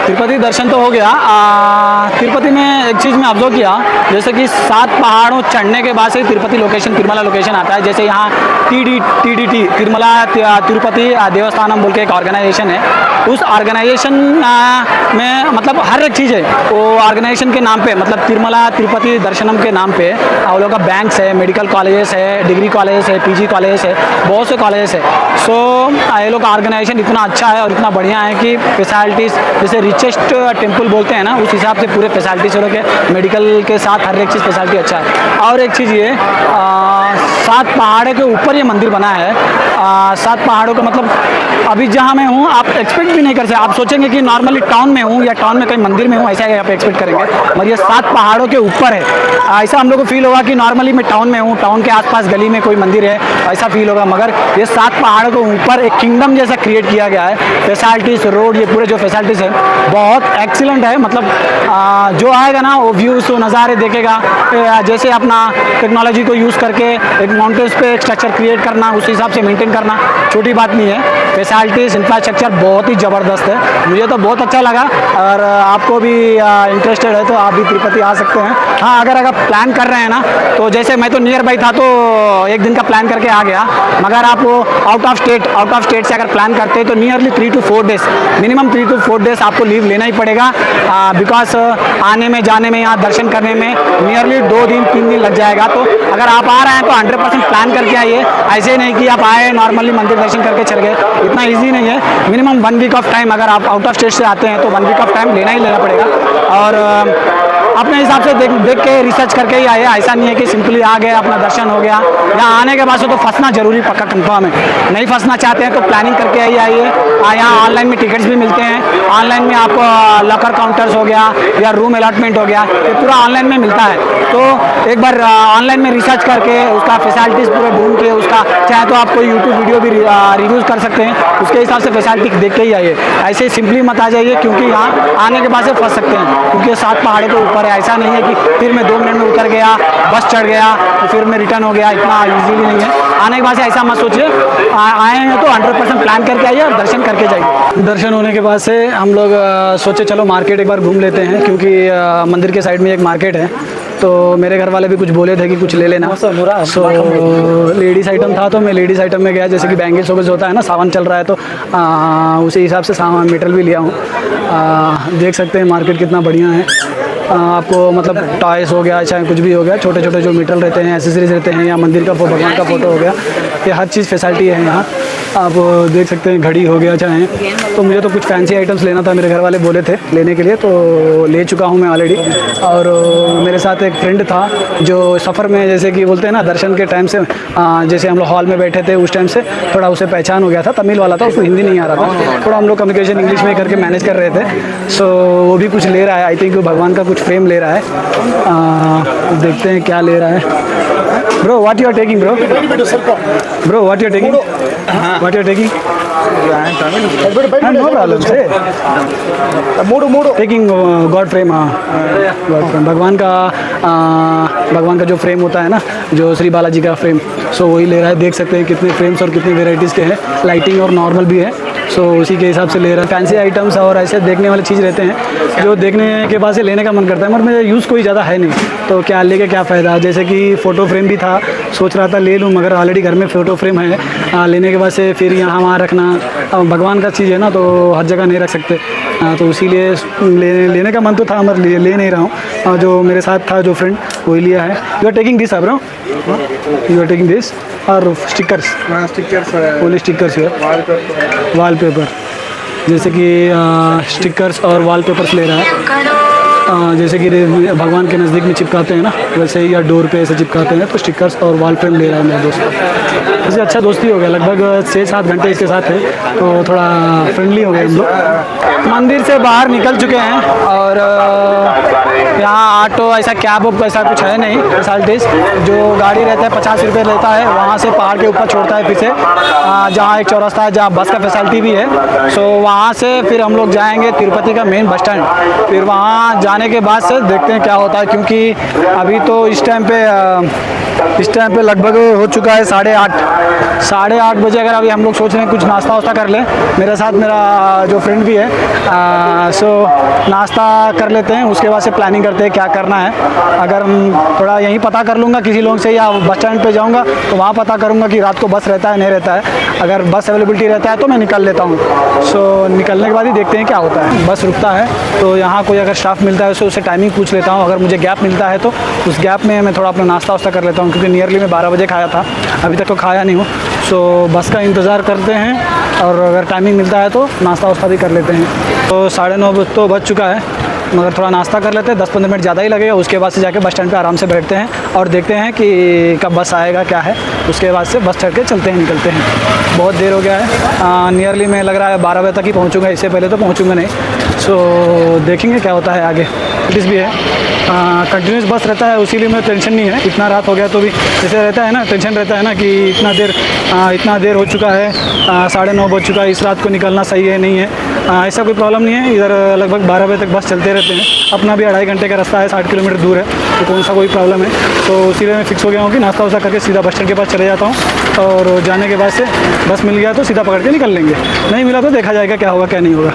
तिरुपति दर्शन तो हो गया। तिरुपति में एक चीज़ मैं ऑब्जर्व किया, जैसे कि 7 पहाड़ों चढ़ने के बाद से तिरुपति लोकेशन, तिरुमला लोकेशन आता है। जैसे यहाँ TDT तिरुमला तिरुपति देवस्थानम बोल के एक ऑर्गेनाइजेशन है। उस ऑर्गेनाइजेशन में मतलब हर एक चीज़ है वो ऑर्गेनाइजेशन के नाम पे, मतलब तिरुमला तिरुपति दर्शनम के नाम पे वो लोग का बैंक्स है, मेडिकल कॉलेजेस है, डिग्री कॉलेजेस है, PG कॉलेजेस है, बहुत से कॉलेजेस है। सो ये लोग का ऑर्गेनाइजेशन इतना अच्छा है और इतना बढ़िया है कि फैसिलिटीज़ जैसे रिचेस्ट टेम्पल बोलते हैं ना, उस हिसाब से पूरे फैसिलिटीज़ लोग के मेडिकल के साथ हर एक चीज़ फैसिलिटी अच्छा है। और एक चीज़ ये 7 पहाड़ों के ऊपर ये मंदिर बना है। 7 पहाड़ों का मतलब अभी जहाँ मैं हूँ आप एक्सपेक्ट भी नहीं कर सकते। आप सोचेंगे कि नॉर्मली टाउन में हूँ या टाउन में कहीं मंदिर में हूँ, ऐसा यहाँ पे एक्सपेक्ट करेंगे, मगर ये 7 पहाड़ों के ऊपर है। ऐसा हम लोग को फील होगा कि नॉर्मली मैं टाउन में हूँ, टाउन के आसपास गली में कोई मंदिर है, ऐसा फील होगा। मगर ये 7 पहाड़ों के ऊपर एक किंगडम जैसा क्रिएट किया गया है। फैसिलिटीज़, रोड, ये पूरे जो फैसिलिटीज़ है बहुत एक्सीलेंट है। मतलब जो आएगा ना वो व्यूज़, वो नज़ारे देखेगा। जैसे अपना टेक्नोलॉजी को यूज़ करके एक माउंटेन्स पे एक स्ट्रक्चर क्रिएट करना, उस हिसाब से मेंटेन करना छोटी बात नहीं है। फैसिलिटीज़, इंफ्रास्ट्रक्चर बहुत ही ज़बरदस्त है, मुझे तो बहुत अच्छा लगा। और आपको भी इंटरेस्टेड है तो आप भी तिरुपति आ सकते हैं। हाँ, अगर प्लान कर रहे हैं ना, तो जैसे मैं तो नियर बाई था तो एक दिन का प्लान करके आ गया, मगर आप आउट ऑफ स्टेट से अगर प्लान करते हैं तो nearly 3 to 4 days, minimum 3 to 4 days आपको लीव लेना ही पड़ेगा। बिकॉज आने में जाने में, यहाँ दर्शन करने में नियरली 2 दिन 3 दिन लग जाएगा। तो अगर आप आ रहे हैं तो 100% प्लान करके आइए। ऐसे नहीं कि आप आए नॉर्मली मंदिर दर्शन करके चल गए, इतना ईजी नहीं है। मिनिमम 1 वीक ऑफ टाइम, अगर आप आउट ऑफ स्टेट से आते हैं तो 1 वीक ऑफ टाइम लेना ही लेना पड़ेगा। और अपने हिसाब से देख के रिसर्च करके ही आइए। ऐसा नहीं है कि सिंपली आ गए अपना दर्शन हो गया। यहाँ आने के बाद से तो फंसना जरूरी पक्का कंफर्म है। नहीं फंसना चाहते हैं तो प्लानिंग करके ही आइए। यहाँ ऑनलाइन में टिकट्स भी मिलते हैं। ऑनलाइन में आपको लॉकर काउंटर्स हो गया या रूम अलॉटमेंट हो गया, ये पूरा ऑनलाइन में मिलता है। तो एक बार ऑनलाइन में रिसर्च करके उसका फैसिलिटीज़ पूरे ढूंढ के, उसका चाहे तो आप कोई यूट्यूब वीडियो भी रिव्यूज़ कर सकते हैं, उसके हिसाब से फैसिलिटी देख के ही आइए। ऐसे सिंपली मत आ जाइए, क्योंकि यहाँ आने के बाद से फंस सकते हैं, क्योंकि 7 पहाड़ों के ऊपर है। ऐसा नहीं है कि फिर मैं 2 मिनट में उतर गया, बस चढ़ गया तो फिर मैं रिटर्न हो गया, इतना ईजीली नहीं है। आने के बाद से ऐसा मत सोचिए, आए हैं तो 100% प्लान करके आइए और दर्शन करके जाइए। दर्शन होने के बाद से हम लोग सोचे चलो मार्केट एक बार घूम लेते हैं, क्योंकि मंदिर के साइड में एक मार्केट है। तो मेरे घर वाले भी कुछ बोले थे कि कुछ ले लेना। सो लेडीज़ आइटम था तो मैं लेडीज़ आइटम में गया। जैसे कि बैंगल्स वगैरह होता है ना, सावन चल रहा है तो उसी हिसाब से सामान मटेरियल भी लिया हूँ। देख सकते हैं मार्केट कितना बढ़िया है। आपको मतलब टॉयस हो गया, चाहे कुछ भी हो गया, छोटे छोटे जो मटेरियल रहते हैं, एसेसरीज रहते हैं, या मंदिर का भगवान का फ़ोटो हो गया, ये हर चीज़ फैसिलिटी है यहाँ। आप देख सकते हैं घड़ी हो गया चाहे। तो मुझे तो कुछ फैंसी आइटम्स लेना था, मेरे घर वाले बोले थे लेने के लिए, तो ले चुका हूँ मैं ऑलरेडी। और मेरे साथ एक फ्रेंड था जो सफ़र में, जैसे कि बोलते हैं ना, दर्शन के टाइम से जैसे हम लोग हॉल में बैठे थे उस टाइम से थोड़ा उसे पहचान हो गया था। तमिल वाला था, उसको हिंदी नहीं आ रहा था, थोड़ा हम लोग कम्युनिकेशन इंग्लिश में करके मैनेज कर रहे थे। सो वो भी कुछ ले रहा है, आई थिंक भगवान का कुछ फ्रेम ले रहा है। देखते हैं क्या ले रहा है। Bro, what you are taking bro? Bro, what you are taking? What you are taking? No problem से टेकिंग गॉड फ्रेम। हाँ, गॉड फ्रेम, भगवान का जो फ्रेम होता है ना, जो श्री बालाजी का फ्रेम, सो वही ले रहा है। देख सकते हैं कितने फ्रेम्स और कितनी वेराइटीज़ के हैं, लाइटिंग और नॉर्मल भी है। सो उसी के हिसाब से ले रहा है। फैंसी आइटम्स और ऐसे देखने वाले चीज़ रहते हैं जो देखने के बाद से लेने का मन करता है, मगर मेरा यूज़ कोई ज़्यादा है नहीं, तो क्या लेके क्या फ़ायदा। जैसे कि फ़ोटो फ्रेम भी था, सोच रहा था ले लूँ, मगर ऑलरेडी घर में फ़ोटो फ्रेम है। लेने के बाद से फिर यहाँ वहाँ रखना, भगवान का चीज़ है ना, तो हर जगह नहीं रख सकते। तो इसीलिए लेने का मन तो था, मगर ले नहीं रहा हूँ। जो मेरे साथ था जो फ्रेंड, वही लिया है। You are taking this bro? You are taking this और स्टिकर्स? ओनली स्टिकर्स है, वॉलपेपर। जैसे कि स्टिकर्स और वॉलपेपर्स ले रहा है। जैसे कि भगवान के नज़दीक में चिपकाते हैं ना, वैसे ही, या डोर पे ऐसे चिपकाते हैं, तो स्टिकर्स और वॉल फ्रेम ले रहा है मेरा दोस्त। इससे अच्छा दोस्ती हो गया, लगभग 6-7 घंटे इसके साथ है, तो थोड़ा फ्रेंडली हो गए हम लोग। मंदिर से बाहर निकल चुके हैं और यहाँ ऑटो ऐसा कैब वब ऐसा कुछ है नहीं फैसिलिटीज़। जो गाड़ी रहता है 50 रुपये लेता है, वहाँ से पहाड़ के ऊपर छोड़ता है, फिर से जहाँ एक चौरास्ता है जहाँ बस का फैसिलिटी भी है। सो वहाँ से फिर हम लोग जाएंगे तिरुपति का मेन बस स्टैंड। फिर वहाँ जाने के बाद से देखते हैं क्या होता है, क्योंकि अभी तो इस टाइम पे इस टाइम पे लगभग हो चुका है 8:30 बजे। अगर अभी हम लोग सोच रहे हैं कुछ नाश्ता वास्ता कर ले, मेरे साथ मेरा जो फ्रेंड भी है, सो नाश्ता कर लेते हैं, उसके बाद से प्लानिंग करते हैं क्या करना है। अगर थोड़ा यहीं पता कर लूँगा किसी लोग से, या बस स्टैंड पे जाऊँगा तो वहाँ पता करूँगा कि रात को बस रहता है नहीं रहता है। अगर बस अवेलेबिलिटी रहता है तो मैं निकल लेता हूँ। सो निकलने के बाद ही देखते हैं क्या होता है। बस रुकता है तो यहाँ कोई अगर स्टाफ मिलता है तो उससे टाइमिंग पूछ लेता हूँ। अगर मुझे गैप मिलता है तो उस गैप में मैं थोड़ा अपना नाश्ता वास्ता कर लेता हूँ, क्योंकि नियरली मैं 12 बजे खाया था, अभी तक तो खाया नहीं हूँ। सो बस का इंतज़ार करते हैं और अगर टाइमिंग मिलता है तो नाश्ता वास्ता भी कर लेते हैं। तो 9:30 तो बज चुका है, मगर थोड़ा नाश्ता कर लेते हैं, 10-15 मिनट ज़्यादा ही लगेगा। उसके बाद से जाके बस स्टैंड पे आराम से बैठते हैं और देखते हैं कि कब बस आएगा क्या है। उसके बाद से बस चढ़ के चलते हैं, निकलते हैं। बहुत देर हो गया है, नियरली मैं लग रहा है 12 बजे तक ही पहुंचूंगा, इससे पहले तो पहुंचूंगा नहीं। सो देखेंगे क्या होता है आगे। पुलिस भी है, कंटिन्यूस बस रहता है, उसीलिए मैं टेंशन नहीं है। इतना रात हो गया तो भी जैसे रहता है ना, टेंशन रहता है ना कि इतना देर हो चुका है, 9:30 बज चुका है, इस रात को निकलना सही है नहीं है। ऐसा कोई प्रॉब्लम नहीं है, इधर लगभग 12 बजे तक बस चलते रहते हैं। अपना भी 2.5 घंटे का रास्ता है, 60 किलोमीटर दूर है, तो कौन सा कोई प्रॉब्लम है। तो इसीलिए मैं फिक्स हो गया हूँ कि नाश्ता वास्ता करके सीधा बस स्टैंड के पास चले जाता हूँ, और जाने के बाद से बस मिल गया तो सीधा पकड़ के निकल लेंगे, नहीं मिला तो देखा जाएगा क्या होगा क्या नहीं होगा।